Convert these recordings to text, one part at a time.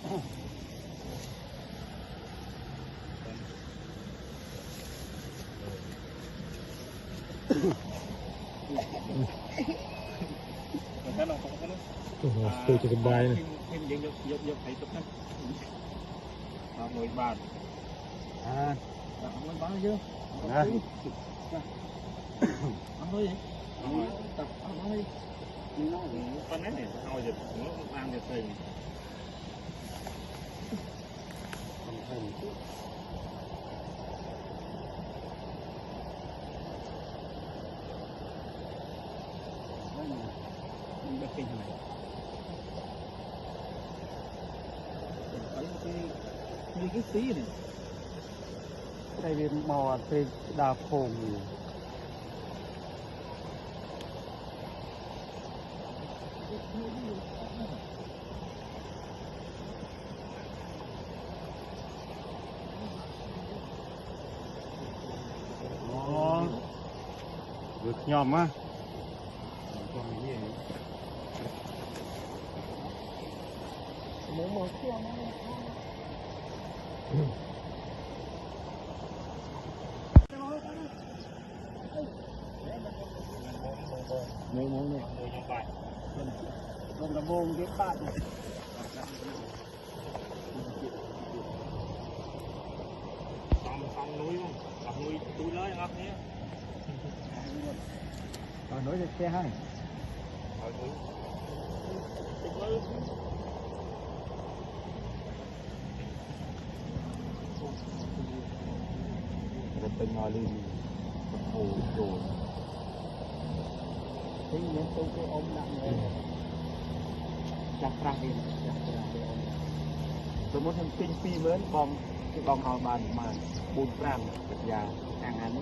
tôiจะสบายนะยกไข่ตุ๊กนั่นเอาหน่วยบาทเอาหน่วยบาทเยอะนะเอาหน่อยตัดเอาหน่อยตอนนั้นเนี่ยเอาจะหัวบางจะเต็มมันจะเป็นยังไงมีcái xí này đây viên mò thì đà phồng nhiều được nhòm á nếu muốn này còn là bông cái bạn này xong núi không gặp núi túi lớn ngọc nhé còn núi được xe hay rất tình ngồi lên hồ rồi thế nên tôi ôm nặng rồi chặt ra đi ôm tôi muốn thêm tinh phi lớn bom cái bom hào bàn mà 4-5 già hàng ăn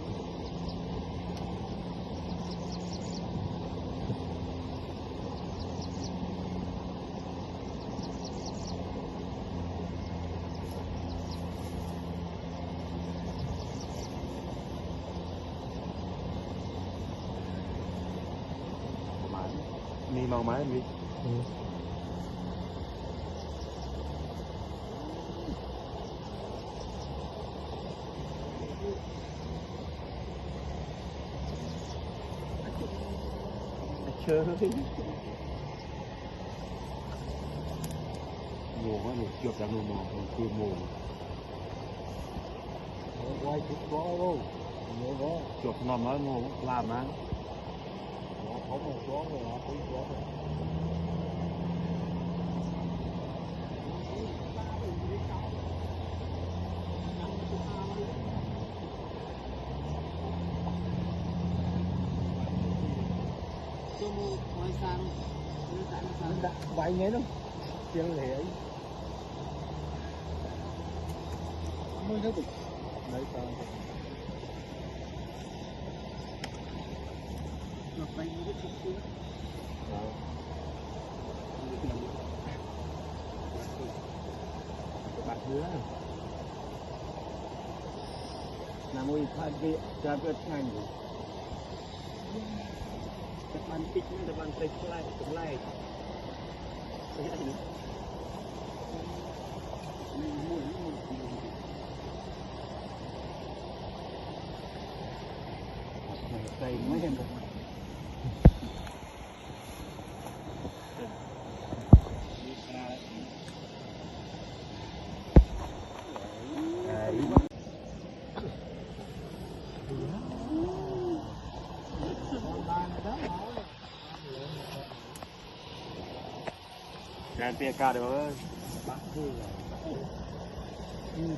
mi màu máy mi chơi mùa quá một chuột ra mùa còn chưa mùa quay chút có luôn chuột nằm ở mùa làm á có một số rồi nó cũng có vậy nghe đâu chân lệ ấy mới thấy được đấy sao ngọc bay nó rất chút bạc dứa là mùi pha địa cho biết ngành các bạn tích những các bạn tích lại cũng lại cái gì đây mới lên được Gan tia ca được ơi. Bác thư rồi.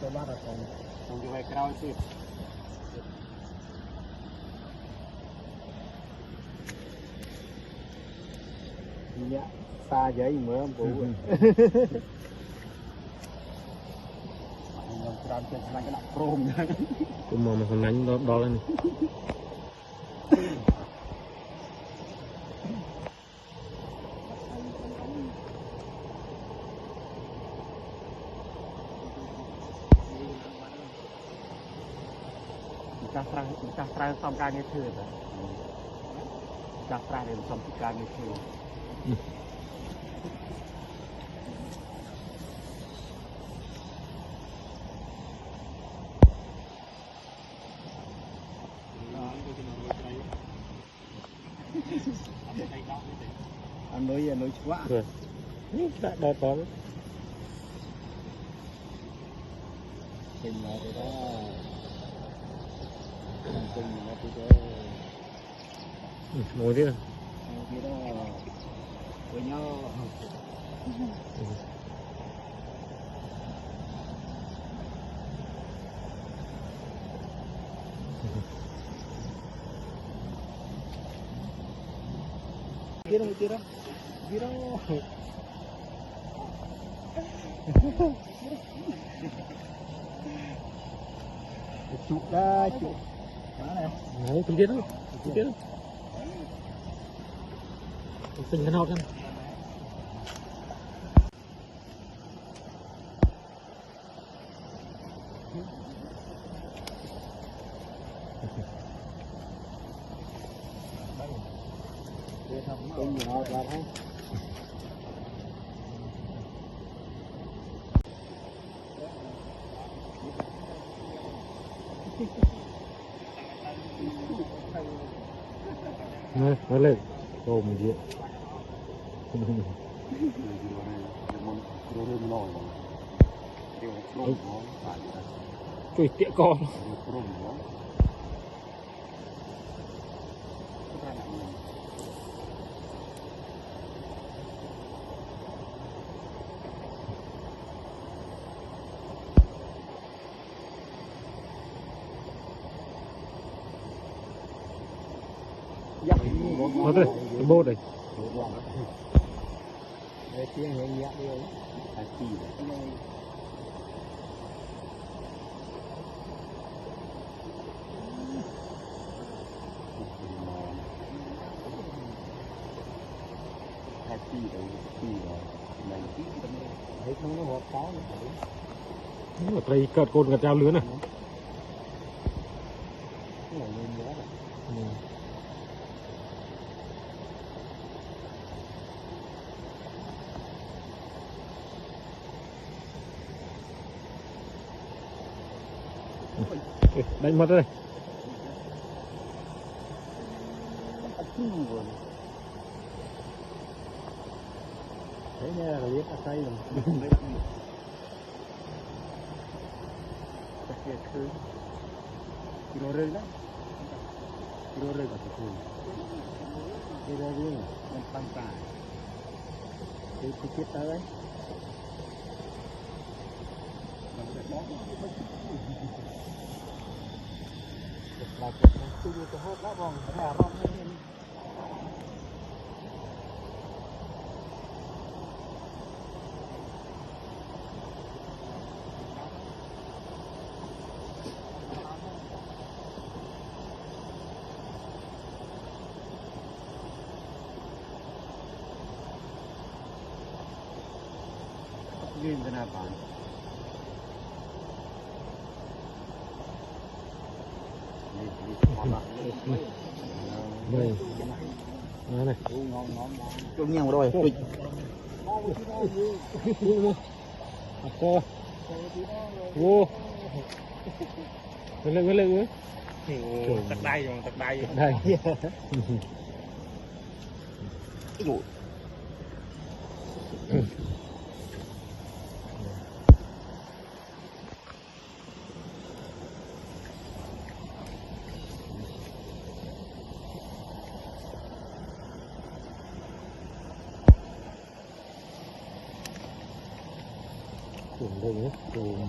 Tôi bắt được không cho vay cao chứ. Dạ, xa giấy mới không phụ. Tôi mong mà không đánh đó lên. Cắt ra xong ca nghe thừa rồi. Cắt ra để xong ca nghe thừa. anh nuôi quá rồi đã đo to kinh là cái đó kinh là cái đó ngồi đi cái đó với nhau Tira. Chụp ra chụp. ngồi không biết đâu tình cái nào chứ Kinh nhiều ra thấy. nó lên ôm gì cùi tía con nó đây cái bô đây Để tiếng nhẹ nhẹ đi ấy. Chi đấy. Chi rồi. Này tí tâm thấy không nó hộp có nữa. ở đây cợt côn cợt trao lứa này Cái này lên nữa rồi. đánh mất đây Thế nha là biết là say rồi. Kilo rơi đó. Kilo rơi vào cái Kilo rơi mình tăng tải. Thì chết tới đấy. Là cái studio của hốt đó vòng thả vòng lên. Game cái nào bạn? đây nó này Chung nhau rồi. co vô lên nữa Tật đai rồi. đây cuồng đây nhé cuồng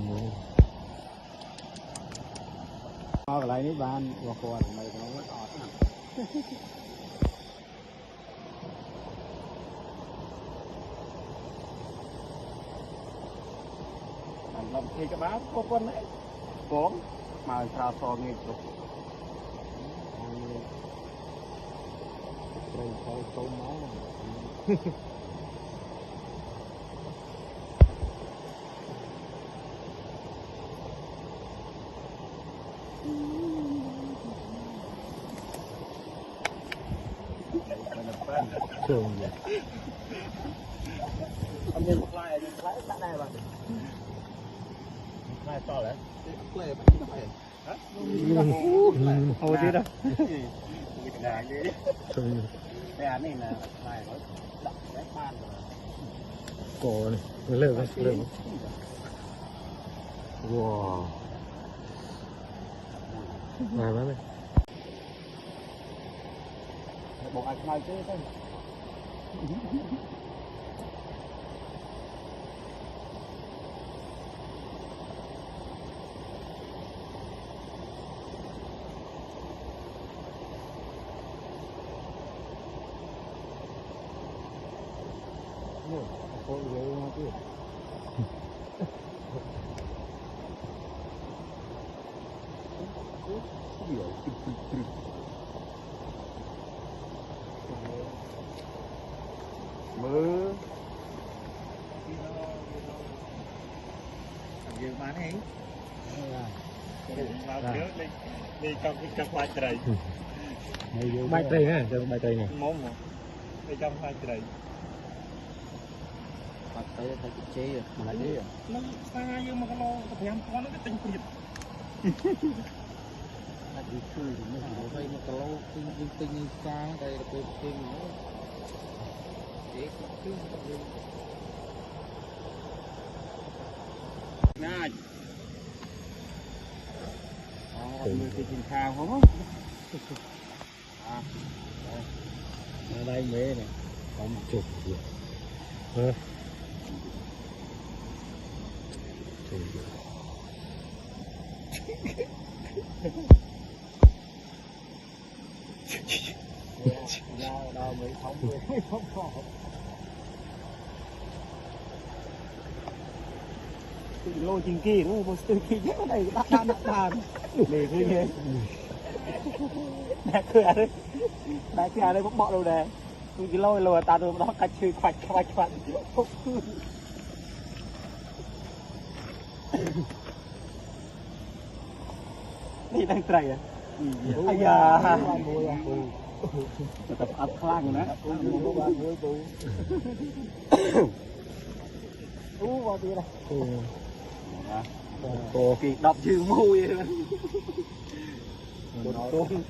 cái này bạn và còn mày nó vẫn ọt nè. Làm thì cái báo có con đấy. Con mà sao so nghe được. Rồi thôi câu máu. thường Anh nhìn một lại tại đây bạn. Lại to đấy. Lại hả? Thôi chứ đâu. Cái này là lại đó. cổ này lơ lơ wow này má này bộ ai mai chứ thôi con ghế nó chứ mưa dừng mà này vào trước đi trong khoai trời bài tây nè bài tây này món mà đi trong khoai trời khoai tây phải chế rồi mà lại đi rồi nó xa nhưng mà cái lo cái thèm con nó cái tinh nhiệt đi chui thì nó phải vay một cái lo tinh xa đây là cái tinh nó chế cái này người thì chìm khao không ở đây mê này có một chục rồi hả đâu mới không có lô chinh kỳ nó một từ kỳ nhất này đan để cái gì đại cửa đấy bóc bọ đâu nè cái lôi lùa ta đâu đó cách chơi khoạch đi đang trời à ai da tập ấp khang nữa vào đi đây cô kỳ đọc chữ môi một con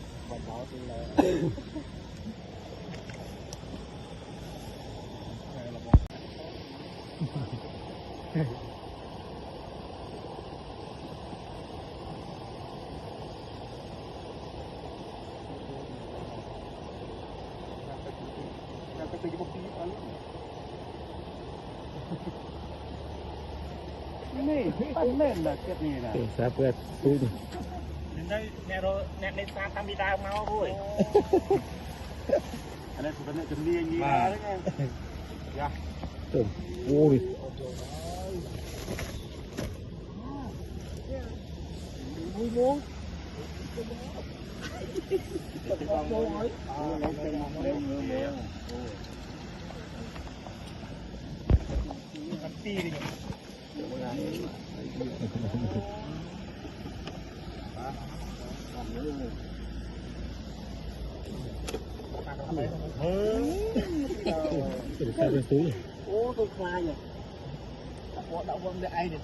này ăn lên là cái này là sao bữa tôi đây nè rồi nè lên xa tam đi đào mau thôi anh đây tụi nó chuẩn bị gì ra đấy nghe dạ ôi vui muốn sao bên túi ô tôi khoai rồi đậu vâng để ai được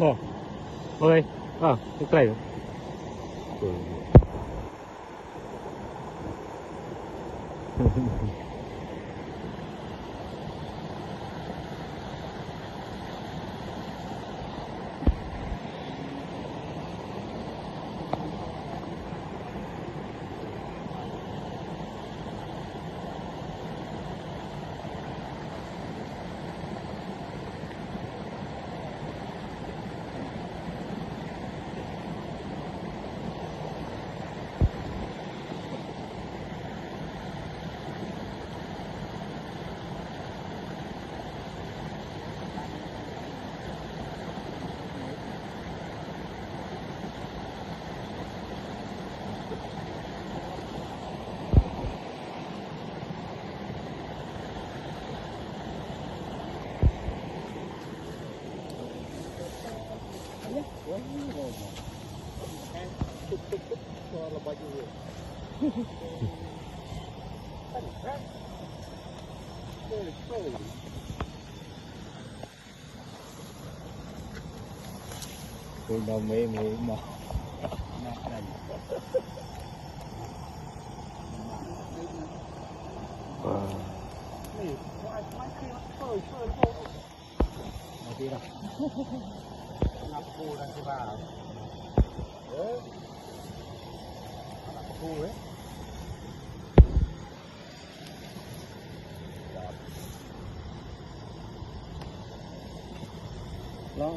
Nè, ơi, cái này baju dia. Kan? Betul. Tôi đâu mê mê mà nè này này mai khi nó phơi vô mà đi đâu ngập cô đang cái bà đấy ngập cô đấy lo